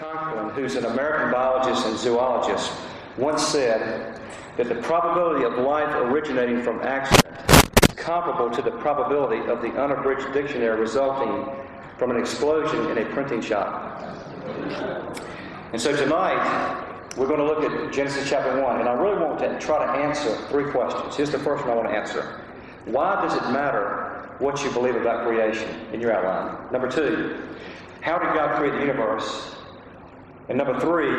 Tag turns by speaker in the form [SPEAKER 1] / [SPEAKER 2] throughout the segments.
[SPEAKER 1] Conklin, who's an American biologist and zoologist, once said that the probability of life originating from accident is comparable to the probability of the unabridged dictionary resulting from an explosion in a printing shop. And so tonight, we're going to look at Genesis chapter 1, and I really want to try to answer three questions. Here's the first one I want to answer. Why does it matter what you believe about creation in your outline? Number two, how did God create the universe? And number three,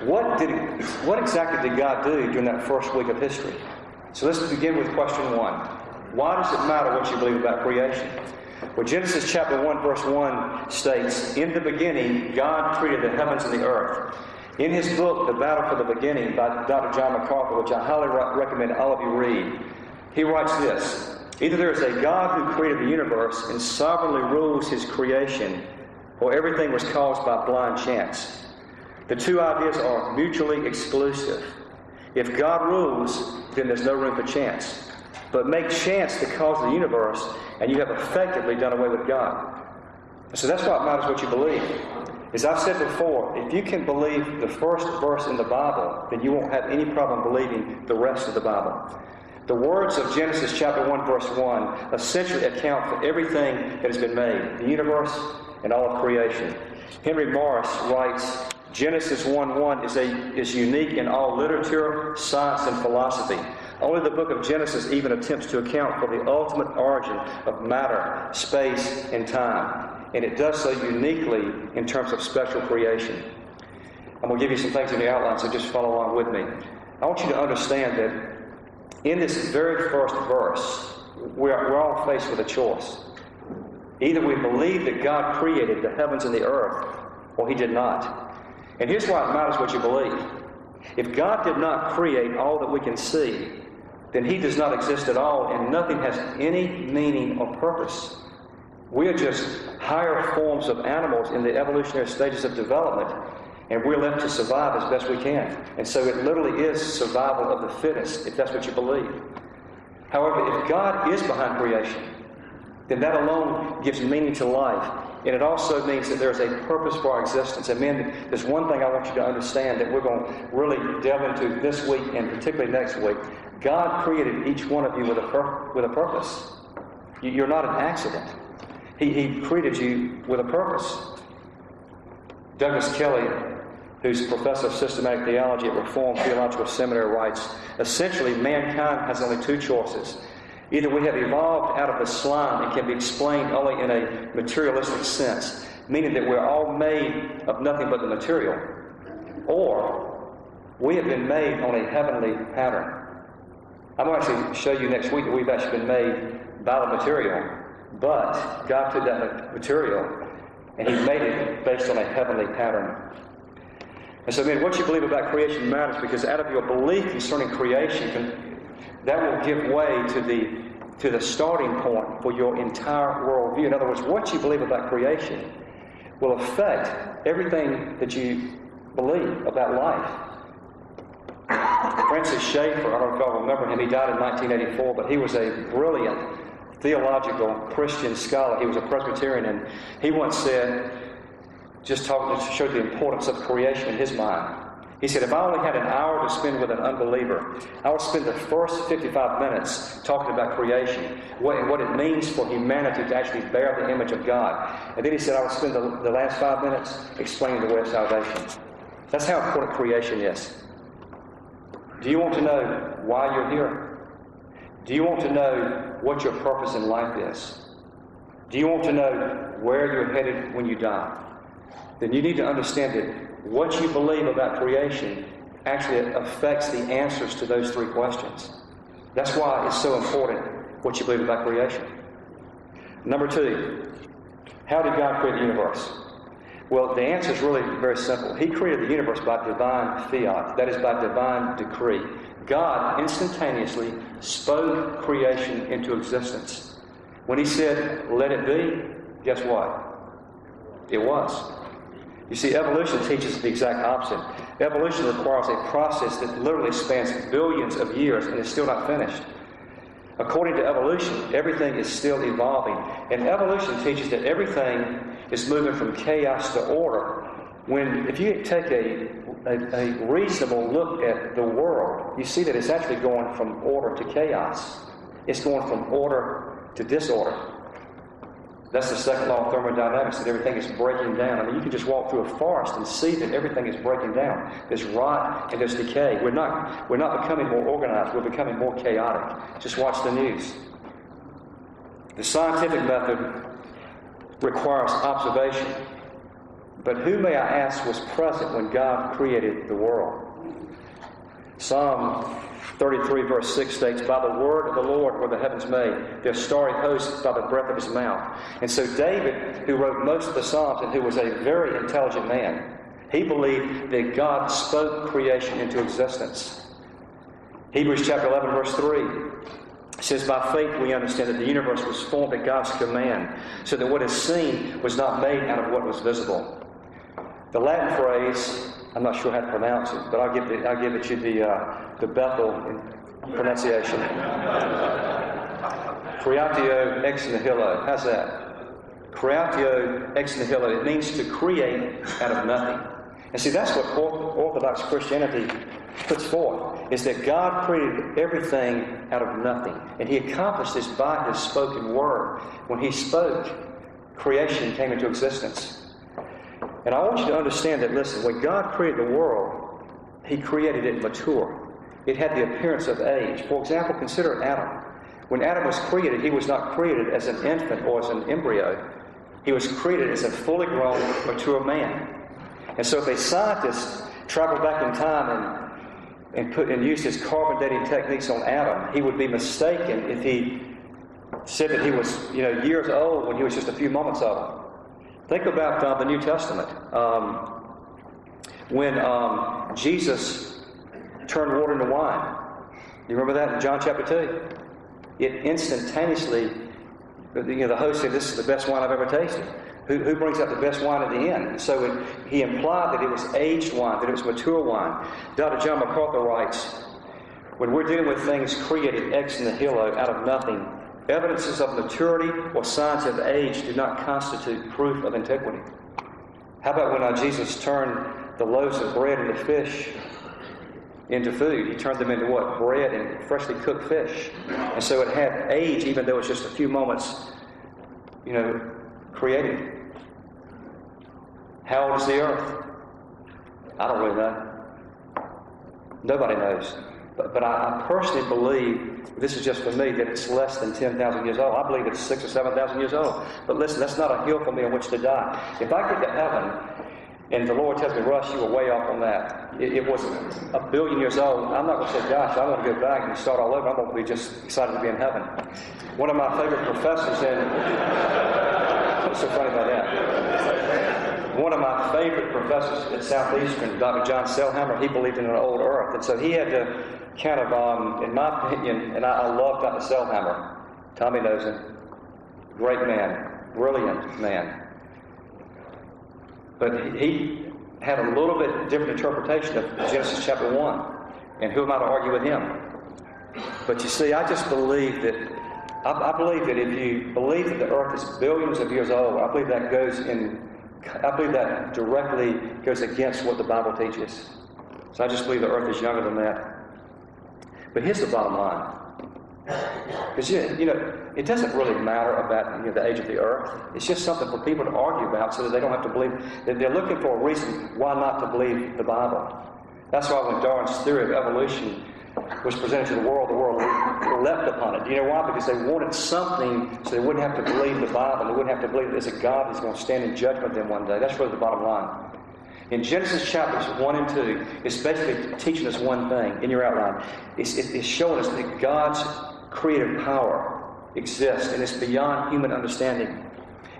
[SPEAKER 1] what exactly did God do during that first week of history? So let's begin with question one. Why does it matter what you believe about creation? Well, Genesis chapter 1, verse 1 states, "In the beginning, God created the heavens and the earth." In his book, The Battle for the Beginning, by Dr. John MacArthur, which I highly recommend all of you read, he writes this: "Either there is a God who created the universe and sovereignly rules his creation, or everything was caused by blind chance. The two ideas are mutually exclusive. If God rules, then there's no room for chance. But make chance the cause of the universe, and you have effectively done away with God." So that's why it matters what you believe. As I've said before, if you can believe the first verse in the Bible, then you won't have any problem believing the rest of the Bible. The words of Genesis chapter 1, verse 1 essentially account for everything that has been made, the universe and all of creation. Henry Morris writes, "Genesis 1:1 is unique in all literature, science, and philosophy. Only the book of Genesis even attempts to account for the ultimate origin of matter, space, and time. And it does so uniquely in terms of special creation." I'm going to give you some things in the outline, so just follow along with me. I want you to understand that in this very first verse, we're all faced with a choice. Either we believe that God created the heavens and the earth, or he did not. And here's why it matters what you believe. If God did not create all that we can see, then he does not exist at all, and nothing has any meaning or purpose. We are just higher forms of animals in the evolutionary stages of development, and we're left to survive as best we can. And so it literally is survival of the fittest, if that's what you believe. However, if God is behind creation, then that alone gives meaning to life, and it also means that there's a purpose for our existence. And man, there's one thing I want you to understand that we're going to really delve into this week, and particularly next week. God created each one of you with a purpose. You're not an accident. He created you with a purpose. Douglas Kelly, who's professor of systematic theology at Reformed Theological Seminary, writes, "Essentially, mankind has only two choices. Either we have evolved out of the slime and can be explained only in a materialistic sense, meaning that we're all made of nothing but the material, or we have been made on a heavenly pattern." I'm going to actually show you next week that we've actually been made by the material, but God took that material and he made it based on a heavenly pattern. And so, man, what you believe about creation matters, because out of your belief concerning creation, that will give way to the starting point for your entire worldview. In other words, what you believe about creation will affect everything that you believe about life. Francis Schaeffer, I don't know if y'all remember him, he died in 1984, but he was a brilliant theological Christian scholar. He was a Presbyterian, and he once said, just talking to show the importance of creation in his mind. He said, "If I only had an hour to spend with an unbeliever, I would spend the first 55 minutes talking about creation, what it means for humanity to actually bear the image of God. And then he said, I would spend the last 5 minutes explaining the way of salvation." That's how important creation is. Do you want to know why you're here? Do you want to know what your purpose in life is? Do you want to know where you're headed when you die? Then you need to understand that what you believe about creation actually affects the answers to those three questions. That's why it's so important what you believe about creation. Number two, how did God create the universe? Well, the answer is really very simple. He created the universe by divine fiat, that is, by divine decree. God instantaneously spoke creation into existence. When he said, "Let it be," guess what? It was. You see, evolution teaches the exact opposite. Evolution requires a process that literally spans billions of years and is still not finished. According to evolution, everything is still evolving. And evolution teaches that everything is moving from chaos to order if you take a reasonable look at the world, you see that it's actually going from order to chaos. It's going from order to disorder. That's the second law of thermodynamics, that everything is breaking down. I mean, you can just walk through a forest and see that everything is breaking down. There's rot and there's decay. We're not becoming more organized. We're becoming more chaotic. Just watch the news. The scientific method requires observation. But who, may I ask, was present when God created the world? Psalm 33 verse 6 states, "By the word of the Lord were the heavens made, their starry hosts by the breath of his mouth." And so David, who wrote most of the Psalms and who was a very intelligent man, he believed that God spoke creation into existence. Hebrews chapter 11 verse 3 says, "By faith we understand that the universe was formed at God's command, so that what is seen was not made out of what was visible." The Latin phrase, I'm not sure how to pronounce it, but I'll give it you the Bethel pronunciation. Creatio ex nihilo. How's that? Creatio ex nihilo. It means to create out of nothing. And see, that's what Orthodox Christianity puts forth, is that God created everything out of nothing. And he accomplished this by his spoken word. When he spoke, creation came into existence. And I want you to understand that, listen, when God created the world, he created it mature. It had the appearance of age. For example, consider Adam. When Adam was created, he was not created as an infant or as an embryo. He was created as a fully grown, mature man. And so if a scientist traveled back in time and used his carbon dating techniques on Adam, he would be mistaken if he said that he was, years old when he was just a few moments old. Think about the New Testament. When Jesus turned water into wine. You remember that in John chapter 2? It instantaneously, the host said, "This is the best wine I've ever tasted." Who brings out the best wine at the end? So he implied that it was aged wine, that it was mature wine. Dr. John MacArthur writes, "When we're dealing with things created ex nihilo, out of nothing, evidences of maturity or signs of age do not constitute proof of antiquity." How about when Jesus turned the loaves of bread and the fish into food? He turned them into what? Bread and freshly cooked fish. And so it had age, even though it was just a few moments, created. How old is the earth? I don't really know. Nobody knows. But I personally believe, this is just for me, that it's less than 10,000 years old. I believe it's 6,000 or 7,000 years old. But listen, that's not a hill for me on which to die. If I get to heaven and the Lord tells me, "Russ, you were way off on that. It was 1 billion years old," I'm not going to say, "Gosh, I want to go back and start all over." I'm going to be just excited to be in heaven. One of my favorite professors what's so funny about that? One of my favorite professors at Southeastern, Dr. John Selhammer, he believed in an old earth. And so he had to kind of, in my opinion, and I love Dr. Selhammer. Tommy knows him. Great man. Brilliant man. But he had a little bit different interpretation of Genesis chapter 1. And who am I to argue with him? But you see, I just believe that, I believe that if you believe that the earth is billions of years old, I believe that directly goes against what the Bible teaches. So I just believe the earth is younger than that. But here's the bottom line. Because, it doesn't really matter about the age of the earth. It's just something for people to argue about so that they don't have to believe. They're looking for a reason why not to believe the Bible. That's why when Darwin's theory of evolution was presented to the world leapt upon it. Do you know why? Because they wanted something so they wouldn't have to believe the Bible. They wouldn't have to believe that there's a God who's going to stand in judgment of them one day. That's really the bottom line. In Genesis chapters 1 and 2, it's basically teaching us one thing in your outline. It's showing us that God's creative power exists, and it's beyond human understanding.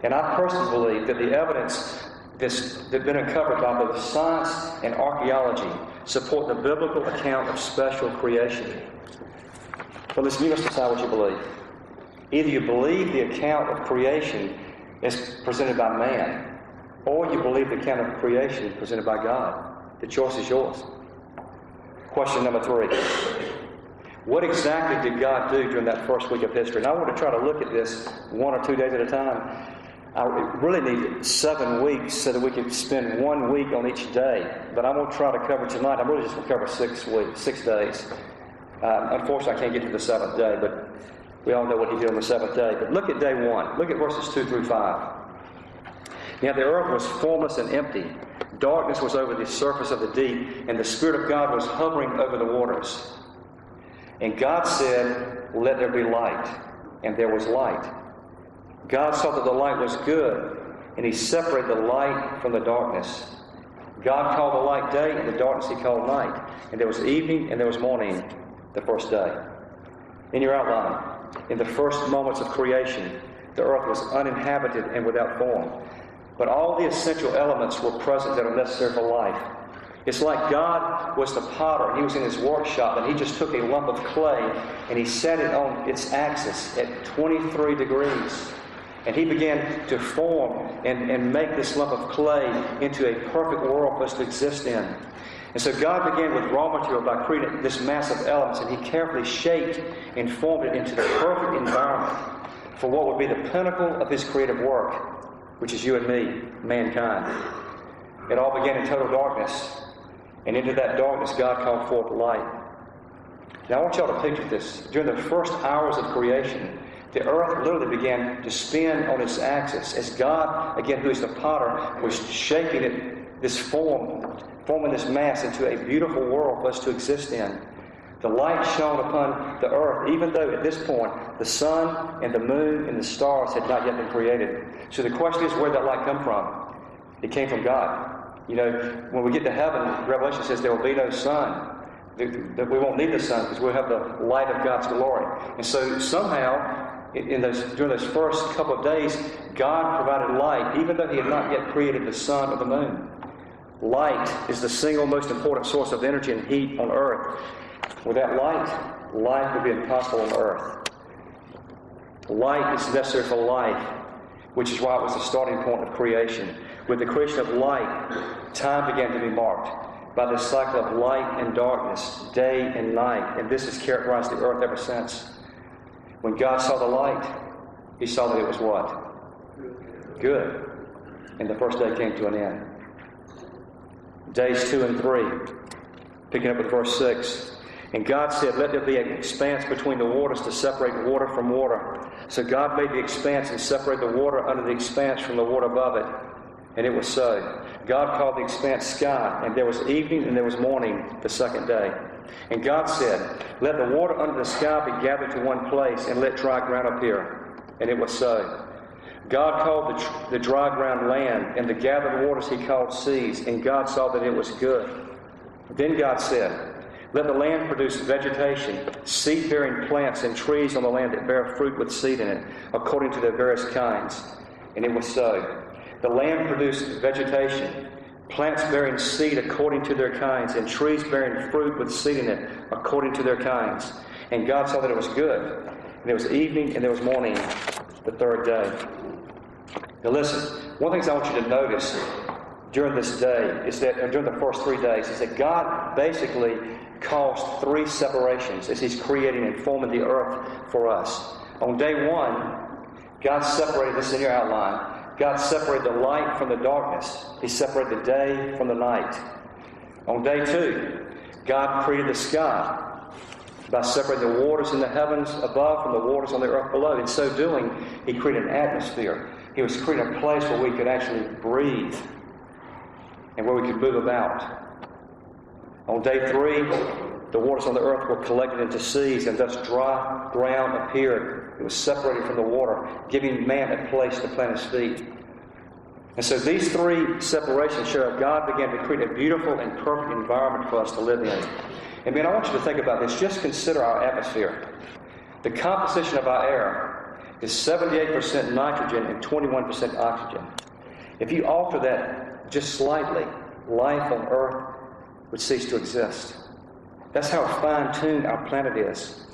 [SPEAKER 1] And I personally believe that the evidence that's been uncovered by both science and archaeology support the biblical account of special creation. But listen, you must decide what you believe. Either you believe the account of creation as presented by man, or you believe the account of creation presented by God. The choice is yours. Question number 3. What exactly did God do during that first week of history? And I want to try to look at this 1 or 2 days at a time. really need 7 weeks so that we could spend 1 week on each day. But I'm going to try to cover tonight. I'm really just going to cover 6 days. Unfortunately, I can't get to the 7th day, but we all know what he did on the 7th day. But look at day 1. Look at verses 2 through 5. Now the earth was formless and empty. Darkness was over the surface of the deep, and the Spirit of God was hovering over the waters. And God said, "Let there be light." And there was light. God saw that the light was good, and he separated the light from the darkness. God called the light day, and the darkness he called night. And there was evening, and there was morning, the first day. In your outline, in the first moments of creation, the earth was uninhabited and without form. But all the essential elements were present that are necessary for life. It's like God was the potter, and he was in his workshop, and he just took a lump of clay, and he set it on its axis at 23 degrees. And he began to form and make this lump of clay into a perfect world for us to exist in. And so God began with raw material by creating this mass of elements, and he carefully shaped and formed it into the perfect environment for what would be the pinnacle of his creative work, which is you and me, mankind. It all began in total darkness. And into that darkness, God called forth light. Now, I want y'all to picture this. During the first hours of creation, the earth literally began to spin on its axis as God, again, who is the potter, was shaping it, this forming this mass into a beautiful world for us to exist in. The light shone upon the earth, even though at this point the sun and the moon and the stars had not yet been created. So the question is, where did that light come from? It came from God. You know, when we get to heaven, Revelation says there will be no sun. That we won't need the sun because we'll have the light of God's glory. And so somehow, during those first couple of days, God provided light, even though he had not yet created the sun or the moon. Light is the single most important source of energy and heat on earth. Without light, life would be impossible on earth. Light is necessary for life, which is why it was the starting point of creation. With the creation of light, time began to be marked by this cycle of light and darkness, day and night, and this has characterized the earth ever since. When God saw the light, he saw that it was what? Good. And the first day came to an end. Days 2 and 3, picking up with verse 6. And God said, "Let there be an expanse between the waters to separate water from water." So God made the expanse and separated the water under the expanse from the water above it. And it was so. God called the expanse sky, and there was evening and there was morning the second day. And God said, "Let the water under the sky be gathered to one place, and let dry ground appear." And it was so. God called the dry ground land, and the gathered waters he called seas, and God saw that it was good. Then God said, "Let the land produce vegetation, seed-bearing plants and trees on the land that bear fruit with seed in it, according to their various kinds." And it was so. The land produced vegetation, plants bearing seed according to their kinds, and trees bearing fruit with seed in it, according to their kinds. And God saw that it was good. And there was evening and there was morning, the third day. Now listen, one of the things I want you to notice during this day is that, during the first 3 days, is that God basically caused 3 separations as he's creating and forming the earth for us. On day 1, God separated, this in your outline, God separated the light from the darkness. He separated the day from the night. On day 2, God created the sky by separating the waters in the heavens above from the waters on the earth below. In so doing, he created an atmosphere. He was creating a place where we could actually breathe and where we could move about. On day 3, the waters on the earth were collected into seas, and thus dry ground appeared. It was separated from the water, giving man a place to plant his feet. And so these 3 separations show how God began to create a beautiful and perfect environment for us to live in. And man, I want you to think about this. Just consider our atmosphere. The composition of our air is 78% nitrogen and 21% oxygen. If you alter that just slightly, life on earth would cease to exist. That's how fine-tuned our planet is.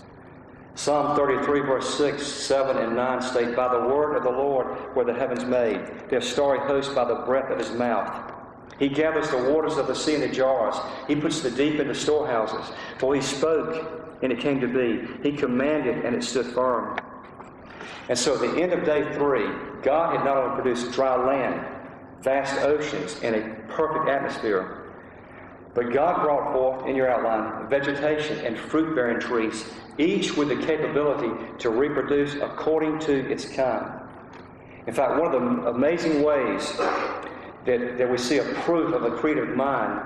[SPEAKER 1] Psalm 33, verse 6, 7, and 9 state, "By the word of the Lord were the heavens made, their starry host by the breath of his mouth. He gathers the waters of the sea into jars. He puts the deep into storehouses. For he spoke, and it came to be. He commanded, and it stood firm." And so at the end of day 3, God had not only produced dry land, vast oceans, and a perfect atmosphere, but God brought forth, in your outline, vegetation and fruit-bearing trees, each with the capability to reproduce according to its kind. In fact, one of the amazing ways that we see a proof of a creative mind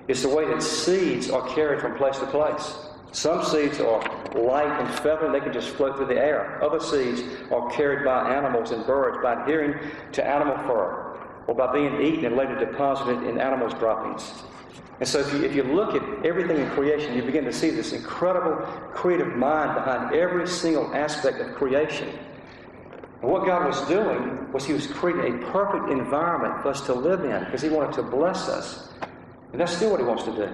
[SPEAKER 1] is the way that seeds are carried from place to place. Some seeds are light and feathery, they can just float through the air. Other seeds are carried by animals and birds by adhering to animal fur, or by being eaten and later deposited in animals' droppings. And so if you look at everything in creation, you begin to see this incredible creative mind behind every single aspect of creation. And what God was doing was He was creating a perfect environment for us to live in, because He wanted to bless us. And that's still what He wants to do.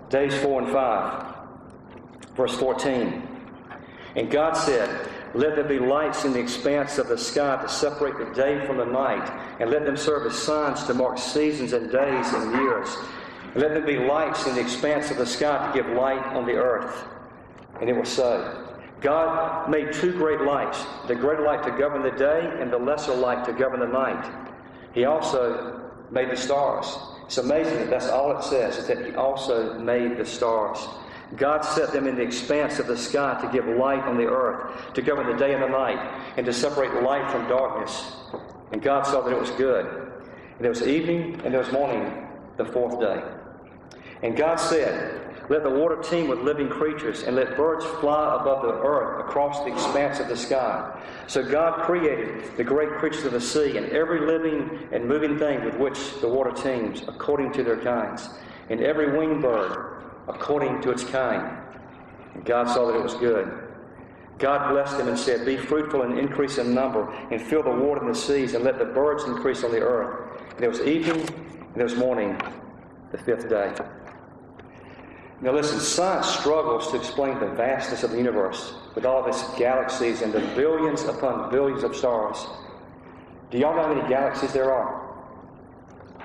[SPEAKER 1] Days 4 and 5, verse 14. And God said, "Let there be lights in the expanse of the sky to separate the day from the night, and let them serve as signs to mark seasons and days and years. And let there be lights in the expanse of the sky to give light on the earth." And it was so. God made 2 great lights, the greater light to govern the day and the lesser light to govern the night. He also made the stars. It's amazing that that's all it says, is that He also made the stars. God set them in the expanse of the sky to give light on the earth, to govern the day and the night, and to separate light from darkness. And God saw that it was good. And there was evening and there was morning, the 4th day. And God said, "Let the water teem with living creatures, and let birds fly above the earth across the expanse of the sky." So God created the great creatures of the sea, and every living and moving thing with which the water teems, according to their kinds, and every winged bird, according to its kind. And God saw that it was good. God blessed them and said, "Be fruitful and increase in number, and fill the water in the seas, and let the birds increase on the earth." And there was evening, and there was morning, the 5th day. Now listen, science struggles to explain the vastness of the universe, with all of its galaxies and the billions upon billions of stars. Do y'all know how many galaxies there are?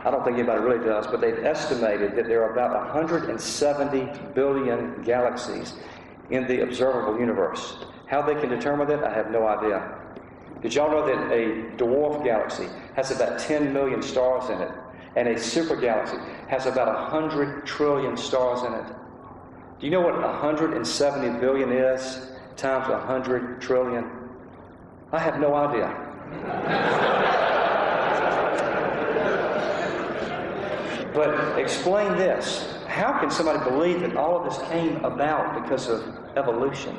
[SPEAKER 1] I don't think anybody really does, but they've estimated that there are about 170 billion galaxies in the observable universe. How they can determine that, I have no idea. Did y'all know that a dwarf galaxy has about 10 million stars in it, and a super galaxy has about 100 trillion stars in it? Do you know what 170 billion is times 100 trillion? I have no idea. But explain this. How can somebody believe that all of this came about because of evolution?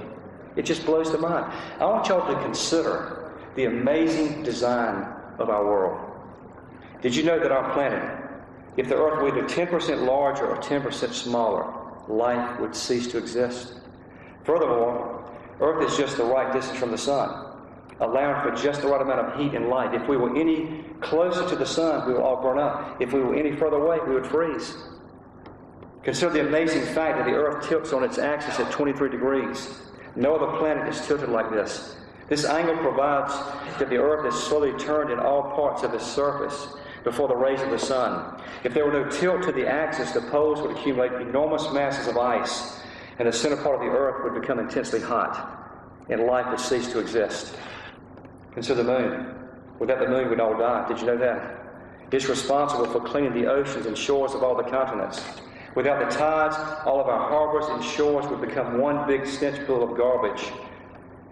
[SPEAKER 1] It just blows the mind. I want y'all to consider the amazing design of our world. Did you know that our planet, if the Earth were either 10% larger or 10% smaller, life would cease to exist? Furthermore, Earth is just the right distance from the Sun, allowing for just the right amount of heat and light. If we were any closer to the Sun, we would all burn up. If we were any further away, we would freeze. Consider the amazing fact that the Earth tilts on its axis at 23 degrees. No other planet is tilted like this. This angle provides that the Earth is slowly turned in all parts of its surface before the rays of the Sun. If there were no tilt to the axis, the poles would accumulate enormous masses of ice, and the center part of the Earth would become intensely hot, and life would cease to exist. Consider the moon. Without the moon, we'd all die. Did you know that? It's responsible for cleaning the oceans and shores of all the continents. Without the tides, all of our harbors and shores would become one big stench pool of garbage.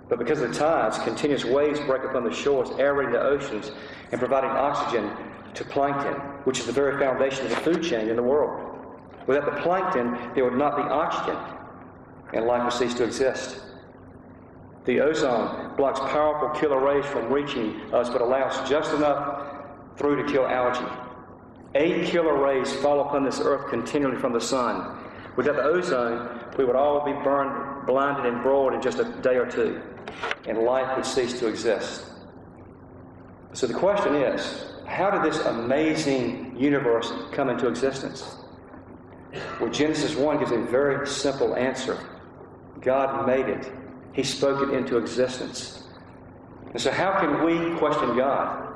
[SPEAKER 1] But because of the tides, continuous waves break upon the shores, aerating the oceans and providing oxygen to plankton, which is the very foundation of the food chain in the world. Without the plankton, there would not be oxygen, and life would cease to exist. The ozone blocks powerful killer rays from reaching us, but allows just enough through to kill algae. 8 killer rays fall upon this earth continually from the sun. Without the ozone, we would all be burned, blinded, and broiled in just a day or two, and life would cease to exist. So the question is, how did this amazing universe come into existence? Well, Genesis 1 gives a very simple answer. God made it. He spoke it into existence. And so how can we question God?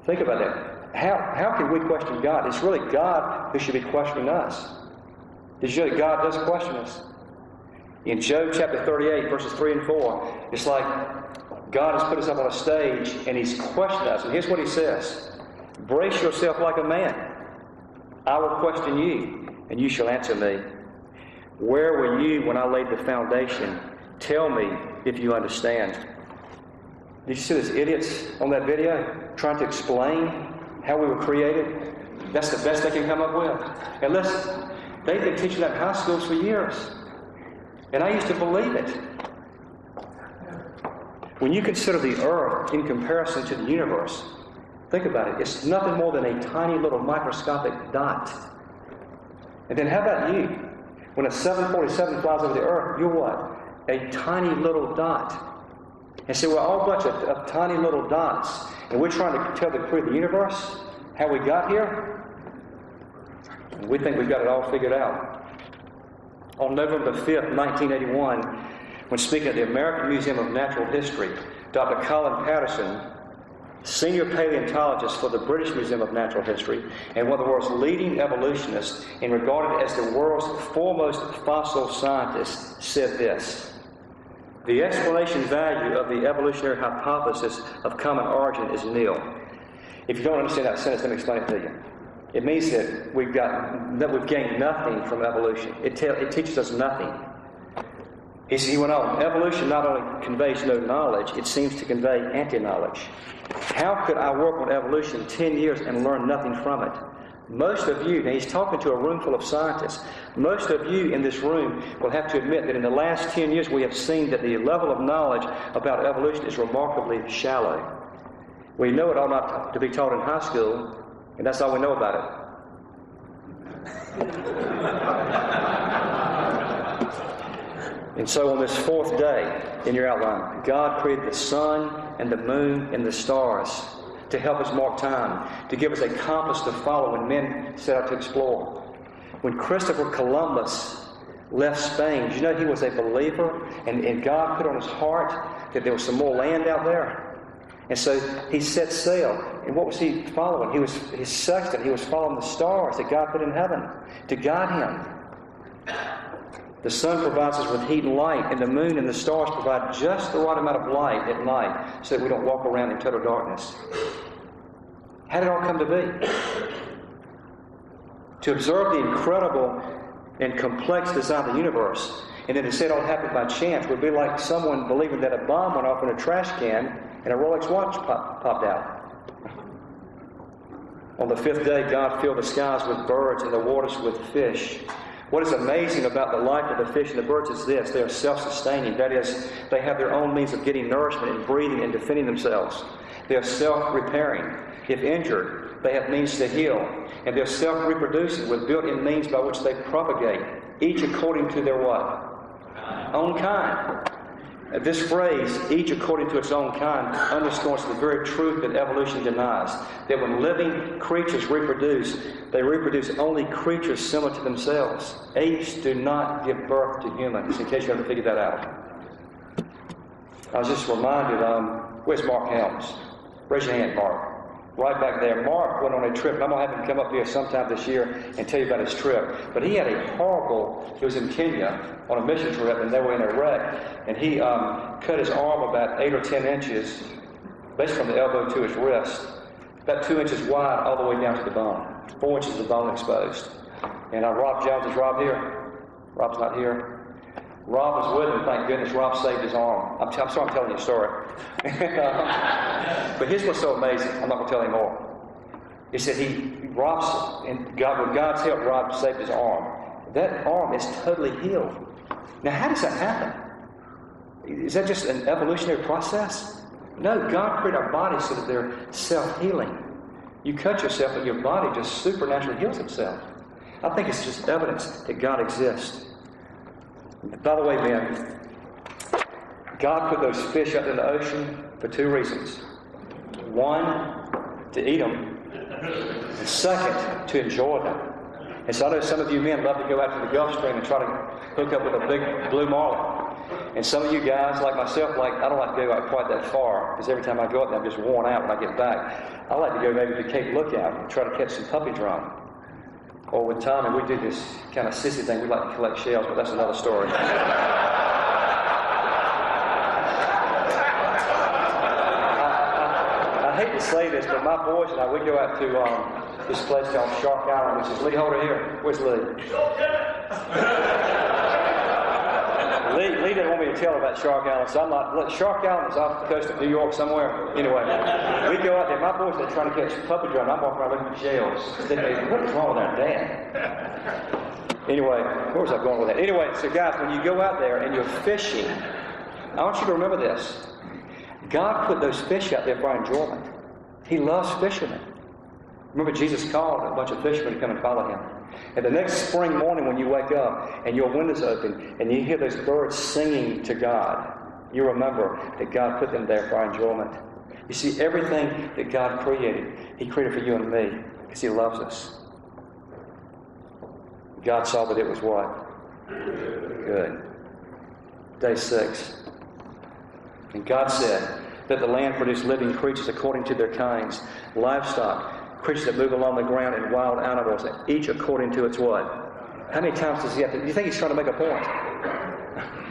[SPEAKER 1] Think about that. How can we question God? It's really God who should be questioning us. Did you know that God does question us? In Job chapter 38, verses 3 and 4, it's like God has put us up on a stage and He's questioning us. And here's what He says. Brace yourself like a man. I will question you, and you shall answer me. Where were you when I laid the foundation? Tell me if you understand. Did you see those idiots on that video trying to explain how we were created? That's the best they can come up with. And listen, they've been teaching that in high schools for years. And I used to believe it. When you consider the earth in comparison to the universe, think about it. It's nothing more than a tiny little microscopic dot. And then how about you? When a 747 flies over the earth, you're what? A tiny little dot. And so we're all a bunch of tiny little dots. And we're trying to tell the crew of the universe how we got here. And we think we've got it all figured out. On November 5th, 1981, when speaking at the American Museum of Natural History, Dr. Colin Patterson, senior paleontologist for the British Museum of Natural History and one of the world's leading evolutionists and regarded as the world's foremost fossil scientist, said this: the explanation value of the evolutionary hypothesis of common origin is nil. If you don't understand that sentence, let me explain it to you. It means that we've gained nothing from evolution. It teaches us nothing. He went on, evolution not only conveys no knowledge, it seems to convey anti-knowledge. How could I work on evolution 10 years and learn nothing from it? Most of you, now he's talking to a room full of scientists, most of you in this room will have to admit that in the last 10 years we have seen that the level of knowledge about evolution is remarkably shallow. We know it all not to be taught in high school, and that's all we know about it. And so on this fourth day in your outline, God created the sun and the moon and the stars to help us mark time, to give us a compass to follow when men set out to explore. When Christopher Columbus left Spain, did you know he was a believer? And God put on his heart that there was some more land out there. And so he set sail. And what was he following? He was his sextant. He was following the stars that God put in heaven to guide him. The sun provides us with heat and light, and the moon and the stars provide just the right amount of light at night so that we don't walk around in total darkness. How did it all come to be? To observe the incredible and complex design of the universe, and then to say it all happened by chance would be like someone believing that a bomb went off in a trash can and a Rolex watch popped out. On the fifth day, God filled the skies with birds and the waters with fish. What is amazing about the life of the fish and the birds is this: they are self-sustaining. That is, they have their own means of getting nourishment and breathing and defending themselves. They are self-repairing. If injured, they have means to heal. And they're self-reproducing with built-in means by which they propagate, each according to their what? Own kind. This phrase, each according to its own kind, underscores the very truth that evolution denies. That when living creatures reproduce, they reproduce only creatures similar to themselves. Apes do not give birth to humans, in case you haven't figured that out. I was just reminded, where's Mark Helms? Raise your hand, Mark. Right back there. Mark went on a trip, and I'm going to have him come up here sometime this year and tell you about his trip. But he had a horrible, he was in Kenya on a mission trip, and they were in a wreck, and he cut his arm about 8 or 10 inches, basically from the elbow to his wrist, about 2 inches wide all the way down to the bone. 4 inches of bone exposed. And Rob Jones, is Rob here? Rob's not here. Rob was with him, thank goodness. Rob saved his arm. I'm sorry I'm telling you a story. But here's what's so amazing. I'm not going to tell you more. He said with God's help, Rob saved his arm. That arm is totally healed. Now, how does that happen? Is that just an evolutionary process? No, God created our bodies so that they're self-healing. You cut yourself and your body just supernaturally heals itself. I think it's just evidence that God exists. By the way, men, God put those fish out in the ocean for 2 reasons. One, to eat them. And second, to enjoy them. And so I know some of you men love to go out to the Gulf Stream and try to hook up with a big blue marlin. And some of you guys, like myself, I don't like to go out quite that far, because every time I go out there, I'm just worn out when I get back. I like to go maybe to Cape Lookout and try to catch some puppy drum. Or with Tommy, we do this kind of sissy thing. We like to collect shells, but that's another story. I hate to say this, but my boys and I, we go out to this place called Shark Island, which is Lee Holder here. Where's Lee? Lee didn't want me to tell about Shark Island, so I'm like, look, Shark Island is off the coast of New York somewhere. Anyway, we go out there. My boys are trying to catch puppy drum. I'm walking around looking for shells. They say, what is wrong with our dad? Anyway, where was I going with that? Anyway, so guys, when you go out there and you're fishing, I want you to remember this. God put those fish out there for our enjoyment. He loves fishermen. Remember, Jesus called a bunch of fishermen to come and follow him. And the next spring morning when you wake up and your window's open and you hear those birds singing to God, you remember that God put them there for our enjoyment. You see, everything that God created, he created for you and me because he loves us. God saw that it was what? Good. Day 6. And God said that the land produced living creatures according to their kinds, livestock, creatures that move along the ground, and wild animals, each according to its what? How many times does he have to? Do you think he's trying to make a point?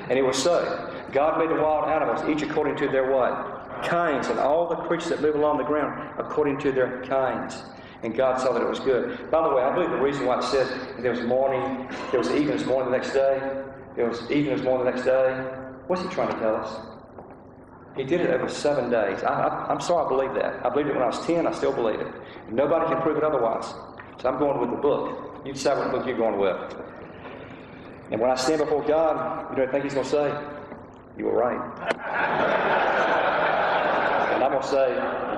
[SPEAKER 1] And it was so. God made the wild animals, each according to their what? Kinds, and all the creatures that move along the ground according to their kinds. And God saw that it was good. By the way, I believe the reason why it says there was morning, there was evening, this morning the next day, there was evening, this morning the next day. What's he trying to tell us? He did it over 7 days. I'm sorry I believe that. I believed it when I was 10. I still believe it. Nobody can prove it otherwise. So I'm going with the book. You decide what book you're going with. And when I stand before God, you know what I think he's going to say? You were right. And I'm going to say,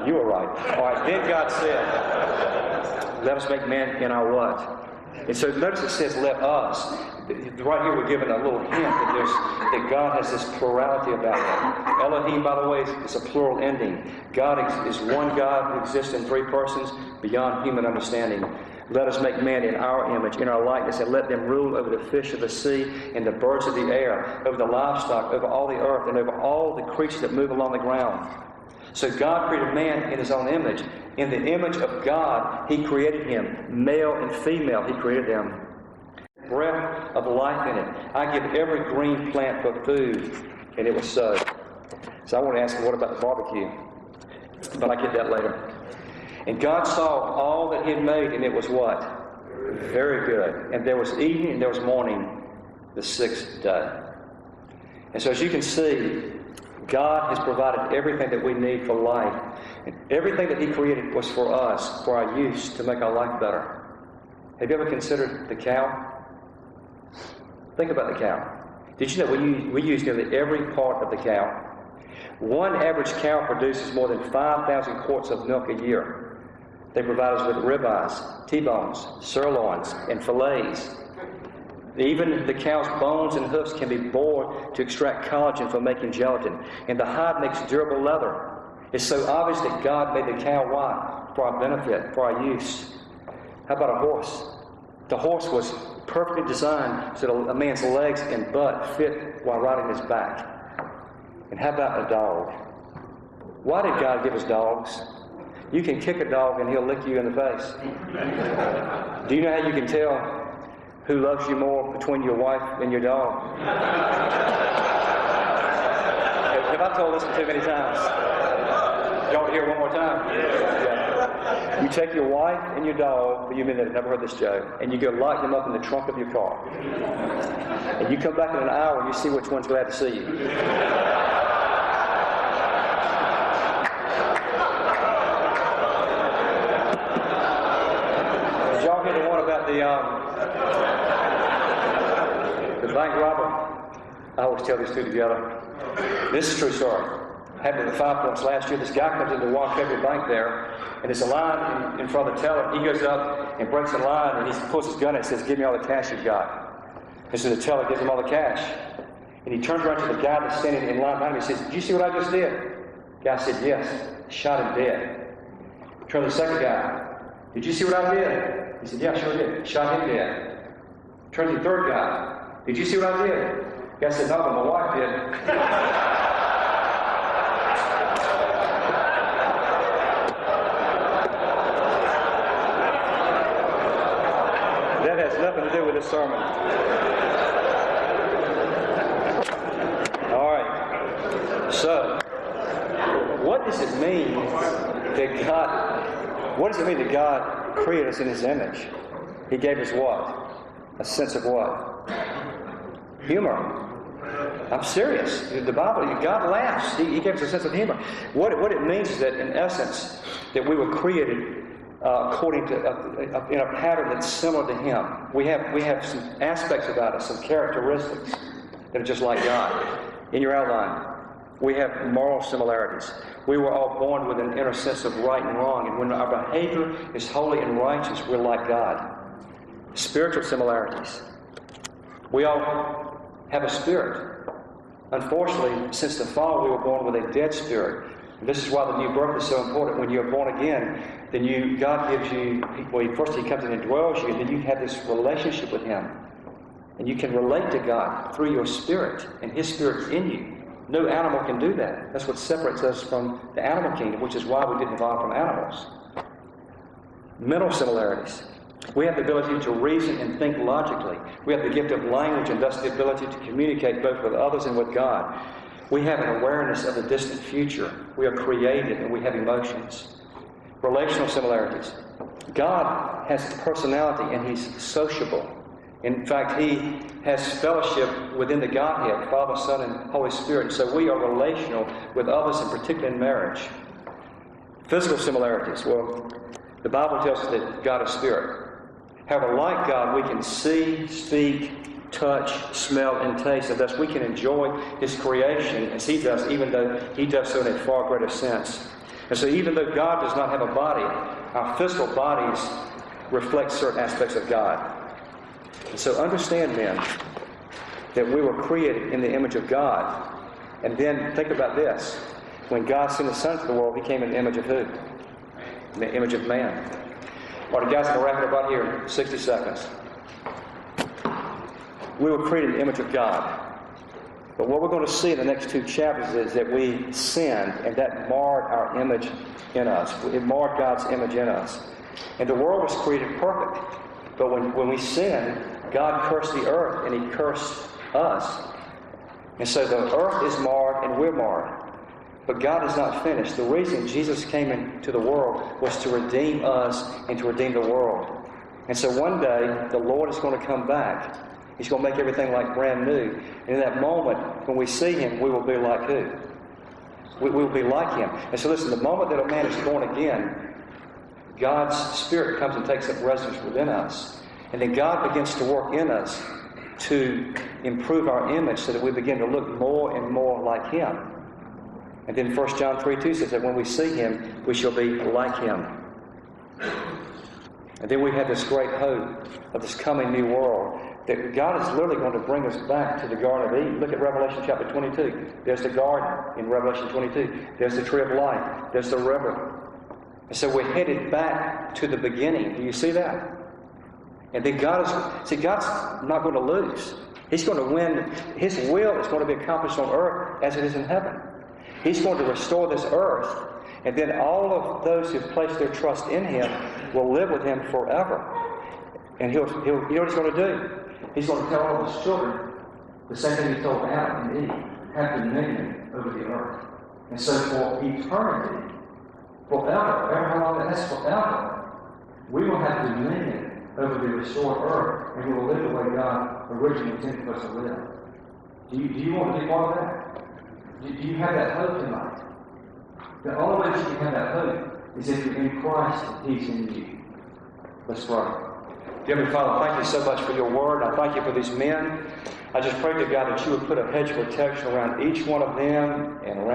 [SPEAKER 1] you were right. All right, then God said, let us make man in our what? And so notice it says, let us. Right here we're given a little hint that God has this plurality about him. Elohim, by the way, is a plural ending. God is one God who exists in 3 persons beyond human understanding. Let us make man in our image, in our likeness, and let them rule over the fish of the sea and the birds of the air, over the livestock, over all the earth, and over all the creatures that move along the ground. So God created man in his own image. In the image of God, he created him. Male and female, he created them. Breath of life in it. I give every green plant for food. And it was so. So I want to ask him, what about the barbecue? But I get that later. And God saw all that he had made, and it was what? Very good. And there was evening and there was morning, the 6th day. And so as you can see, God has provided everything that we need for life. And everything that he created was for us, for our use, to make our life better. Have you ever considered the cow? Think about the cow. Did you know we use nearly every part of the cow? One average cow produces more than 5,000 quarts of milk a year. They provide us with ribeyes, T-bones, sirloins, and fillets. Even the cow's bones and hoofs can be bored to extract collagen for making gelatin. And the hide makes durable leather. It's so obvious that God made the cow why? For our benefit, for our use. How about a horse? The horse was perfectly designed so that a man's legs and butt fit while riding his back. And how about a dog? Why did God give us dogs? You can kick a dog and he'll lick you in the face. Do you know how you can tell who loves you more between your wife and your dog? Have I told this too many times? You want to hear it one more time? Yeah. You take your wife and your dog, but you men that have never heard this joke, and you go lock them up in the trunk of your car. And you come back in an hour and you see which one's glad to see you. Did y'all hear the one about the bank robber? I always tell these two together. This is a true story. Happened at the 5 Points last year. This guy comes into the Wachovia Bank there, and there's a line in front of the teller. He goes up and breaks the line, and he pulls his gun out and says, "Give me all the cash you've got." And so the teller gives him all the cash. And he turns around to the guy that's standing in line behind him and says, "Did you see what I just did?" The guy said, "Yes." Shot him dead. Turn to the second guy. "Did you see what I did?" He said, "Yeah, sure did." Shot him dead. Turn to the third guy. "Did you see what I did?" The guy said, "No, but my wife did." has nothing to do with this sermon. All right. So, what does it mean that God created us in His image? He gave us what? A sense of what? Humor. I'm serious. The Bible, God laughs. He gave us a sense of humor. What it means is that, in essence, that we were created according to in a pattern that's similar to Him. We have some aspects about us, some characteristics that are just like God. In your outline, we have moral similarities. We were all born with an inner sense of right and wrong, and when our behavior is holy and righteous, we're like God. Spiritual similarities. We all have a spirit. Unfortunately, since the fall, we were born with a dead spirit. And this is why the new birth is so important. When you're born again, then God gives you, first He comes in and dwells you, and then you have this relationship with Him. And you can relate to God through your spirit, and His Spirit's in you. No animal can do that. That's what separates us from the animal kingdom, which is why we didn't evolve from animals. Mental similarities. We have the ability to reason and think logically. We have the gift of language and thus the ability to communicate both with others and with God. We have an awareness of the distant future. We are creative and we have emotions. Relational similarities. God has personality and He's sociable. In fact, He has fellowship within the Godhead, Father, Son, and Holy Spirit. So we are relational with others, and particularly in marriage. Physical similarities. Well, the Bible tells us that God is spirit. However, like God, we can see, speak, touch, smell, and taste, and thus we can enjoy His creation as He does, even though He does so in a far greater sense. And so even though God does not have a body, our physical bodies reflect certain aspects of God. And so understand then that we were created in the image of God. And then think about this. When God sent His Son to the world, He came in the image of who? In the image of man. All right, guys, I'm going to wrap it up right here in 60 seconds. We were created in the image of God. But what we're going to see in the next two chapters is that we sinned, and that marred our image in us. It marred God's image in us. And the world was created perfect. But when we sinned, God cursed the earth, and He cursed us. And so the earth is marred, and we're marred. But God is not finished. The reason Jesus came into the world was to redeem us and to redeem the world. And so one day, the Lord is going to come back. He's going to make everything like brand new. And in that moment, when we see Him, we will be like who? We will be like Him. And so listen, the moment that a man is born again, God's Spirit comes and takes up residence within us. And then God begins to work in us to improve our image so that we begin to look more and more like Him. And then 1 John 3:2 says that when we see Him, we shall be like Him. And then we have this great hope of this coming new world, that God is literally going to bring us back to the Garden of Eden. Look at Revelation chapter 22. There's the garden in Revelation 22. There's the tree of life. There's the river. And so we're headed back to the beginning. Do you see that? And then God's not going to lose. He's going to win. His will is going to be accomplished on earth as it is in heaven. He's going to restore this earth, and then all of those who place their trust in Him will live with Him forever. And you know what He's going to do? He's going to tell all His children the same thing He told Adam and Eve: have dominion over the earth. And so for eternity, forever, how long that's forever, we will have dominion over the restored earth, and we will live the way God originally intended for us to live. Do you want to be part of that? Do you have that hope tonight? The only way that you can have that hope is if you're in Christ and He's in you. Let's pray. Dear Heavenly Father, thank you so much for your word. I thank you for these men. I just pray to God that you would put a hedge of protection around each one of them and around